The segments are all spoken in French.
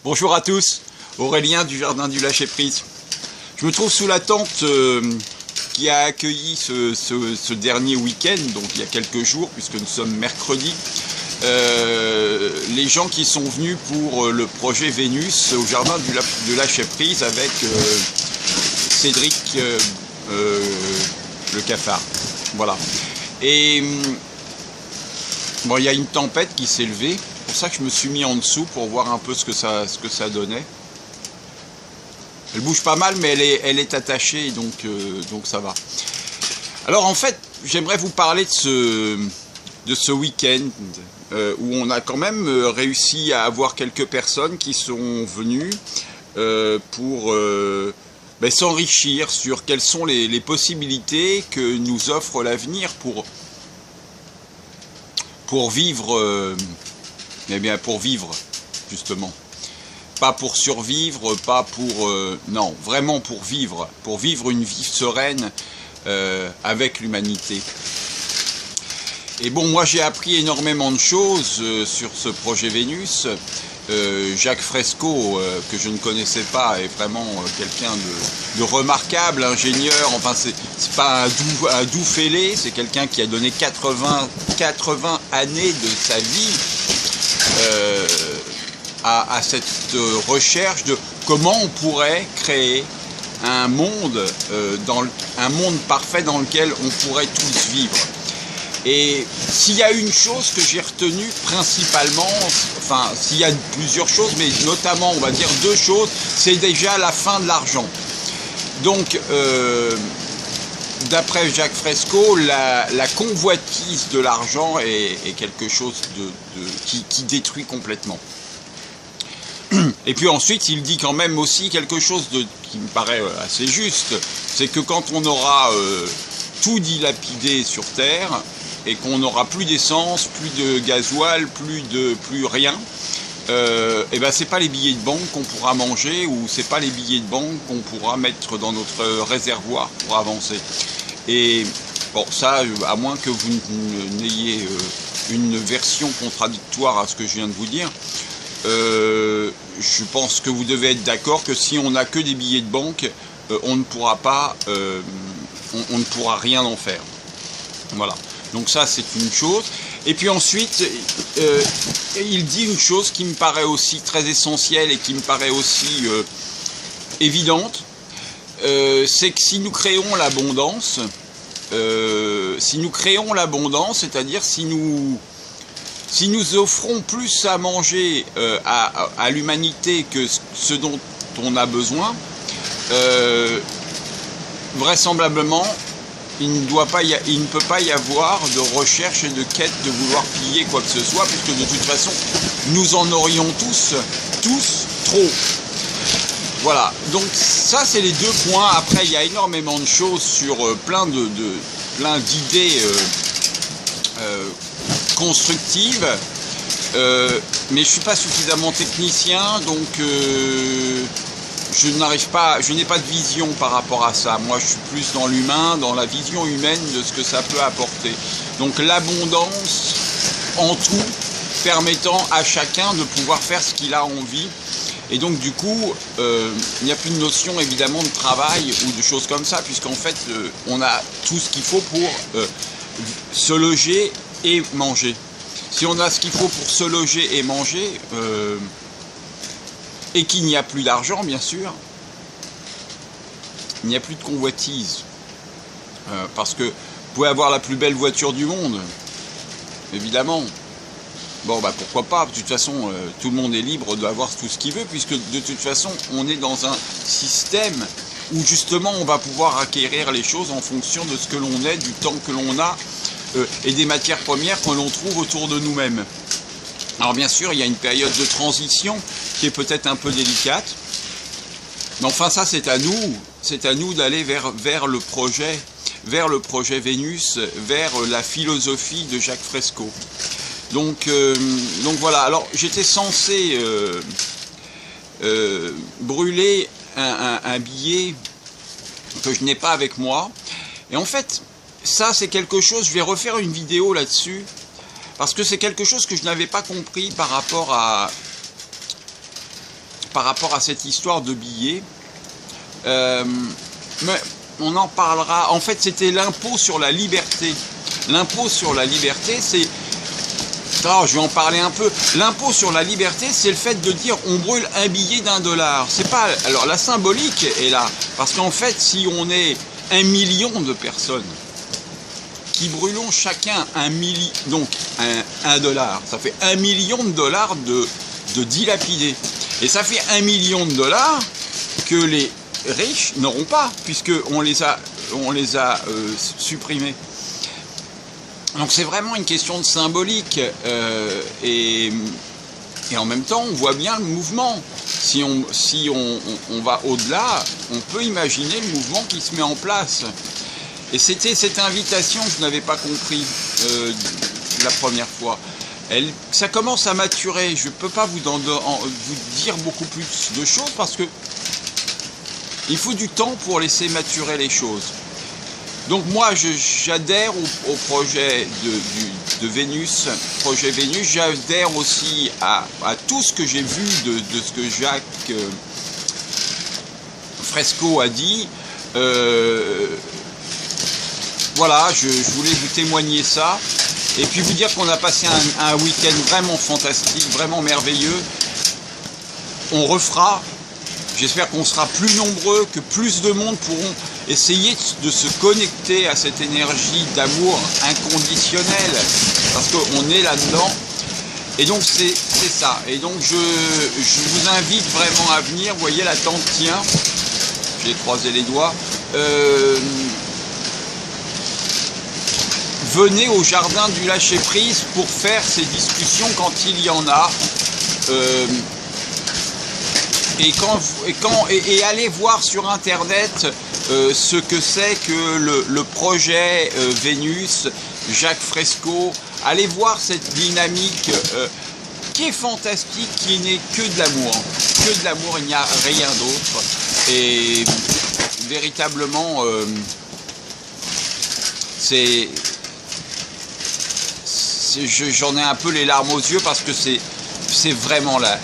Bonjour à tous, Aurélien du Jardin du Lâcher Prise. Je me trouve sous la tente qui a accueilli ce dernier week-end, donc il y a quelques jours, puisque nous sommes mercredi, les gens qui sont venus pour le projet Vénus au Jardin du Lâcher Prise avec Cédric le cafard. Voilà. Et bon, il y a une tempête qui s'est levée. C'est pour ça que je me suis mis en dessous pour voir un peu ce que ça donnait. Elle bouge pas mal, mais elle est attachée, donc ça va. Alors en fait, j'aimerais vous parler de ce week-end où on a quand même réussi à avoir quelques personnes qui sont venues pour s'enrichir sur quelles sont les possibilités que nous offre l'avenir pour vivre. Eh bien, pour vivre, justement. Pas pour survivre, pas pour... non, vraiment pour vivre une vie sereine avec l'humanité. Et bon, moi j'ai appris énormément de choses sur ce projet Vénus. Jacques Fresco, que je ne connaissais pas, est vraiment quelqu'un de remarquable, ingénieur. Enfin, c'est pas un doux fêlé, c'est quelqu'un qui a donné 80 années de sa vie à cette recherche de comment on pourrait créer un monde, un monde parfait dans lequel on pourrait tous vivre. Et s'il y a une chose que j'ai retenue principalement, enfin s'il y a plusieurs choses, mais notamment on va dire deux choses, c'est déjà la fin de l'argent. Donc d'après Jacques Fresco, la convoitise de l'argent est quelque chose qui détruit complètement. Et puis ensuite, il dit quand même aussi quelque chose qui me paraît assez juste, c'est que quand on aura tout dilapidé sur Terre, et qu'on n'aura plus d'essence, plus de gasoil, plus rien, et ben c'est pas les billets de banque qu'on pourra manger, ou c'est pas les billets de banque qu'on pourra mettre dans notre réservoir pour avancer. Et bon, ça, à moins que vous n'ayez une version contradictoire à ce que je viens de vous dire, je pense que vous devez être d'accord que si on n'a que des billets de banque, on ne pourra pas, on ne pourra rien en faire. Voilà. Donc ça, c'est une chose. Et puis ensuite, il dit une chose qui me paraît aussi très essentielle et qui me paraît aussi évidente, c'est que si nous créons l'abondance, c'est-à-dire si nous offrons plus à manger à l'humanité que ce dont on a besoin, vraisemblablement, il ne peut pas y avoir de recherche et de quête de vouloir piller quoi que ce soit, puisque de toute façon, nous en aurions tous trop. Voilà, donc ça c'est les deux points. Après, il y a énormément de choses sur plein d'idées constructives, mais je ne suis pas suffisamment technicien, donc je n'ai pas de vision par rapport à ça. Moi, je suis plus dans l'humain, dans la vision humaine de ce que ça peut apporter. Donc l'abondance en tout, permettant à chacun de pouvoir faire ce qu'il a envie. Et donc du coup, il n'y a plus de notion évidemment de travail ou de choses comme ça, puisqu'en fait, on a tout ce qu'il faut pour se loger et manger. Si on a ce qu'il faut pour se loger et manger, et qu'il n'y a plus d'argent, bien sûr, il n'y a plus de convoitise. Parce que vous pouvez avoir la plus belle voiture du monde, évidemment. Bon, bah pourquoi pas, de toute façon, tout le monde est libre d'avoir tout ce qu'il veut, puisque de toute façon, on est dans un système où justement on va pouvoir acquérir les choses en fonction de ce que l'on est, du temps que l'on a, et des matières premières que l'on trouve autour de nous-mêmes. Alors bien sûr, il y a une période de transition qui est peut-être un peu délicate, mais enfin ça c'est à nous d'aller vers le projet Vénus, vers la philosophie de Jacques Fresco. Donc voilà, alors j'étais censé brûler un billet que je n'ai pas avec moi, et en fait ça c'est quelque chose, je vais refaire une vidéo là-dessus, parce que c'est quelque chose que je n'avais pas compris par rapport par rapport à cette histoire de billets. Mais on en parlera. En fait, c'était l'impôt sur la liberté. L'impôt sur la liberté, c'est... Oh, je vais en parler un peu. L'impôt sur la liberté, c'est le fait de dire on brûle un billet d'$1. C'est pas... Alors, la symbolique est là. Parce qu'en fait, si on est 1 million de personnes qui brûlons chacun donc $1, ça fait $1 million de dilapidés. Et ça fait $1 million que les riches n'auront pas, puisqu'on les a supprimés. Donc c'est vraiment une question de symbolique, et en même temps on voit bien le mouvement. Si on va au-delà, on peut imaginer le mouvement qui se met en place. Et c'était cette invitation que je n'avais pas compris la première fois. Ça commence à maturer. Je ne peux pas vous dire beaucoup plus de choses parce que il faut du temps pour laisser maturer les choses. Donc moi, j'adhère au projet de Vénus, projet Vénus. J'adhère aussi à tout ce que j'ai vu de ce que Jacques Fresco a dit. Voilà, je voulais vous témoigner ça. Et puis vous dire qu'on a passé un week-end vraiment fantastique, vraiment merveilleux. On refera. J'espère qu'on sera plus nombreux, que plus de monde pourront essayer de se connecter à cette énergie d'amour inconditionnel, parce qu'on est là-dedans. Et donc c'est ça. Et donc je vous invite vraiment à venir. Vous voyez, la tente tient. J'ai croisé les doigts. Venez au jardin du lâcher-prise pour faire ces discussions quand il y en a. Et allez voir sur internet ce que c'est que le projet Vénus, Jacques Fresco. Allez voir cette dynamique qui est fantastique, qui n'est que de l'amour. Que de l'amour, il n'y a rien d'autre. Et véritablement, j'en ai un peu les larmes aux yeux parce que c'est vraiment la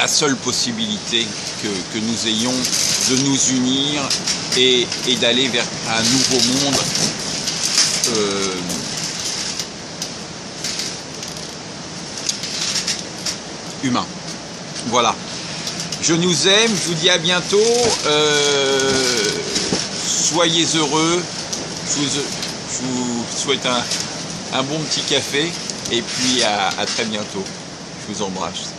seule possibilité que nous ayons de nous unir et d'aller vers un nouveau monde humain. Voilà. Je nous aime, je vous dis à bientôt. Soyez heureux. Je vous souhaite un bon petit café et puis à très bientôt. Je vous embrasse.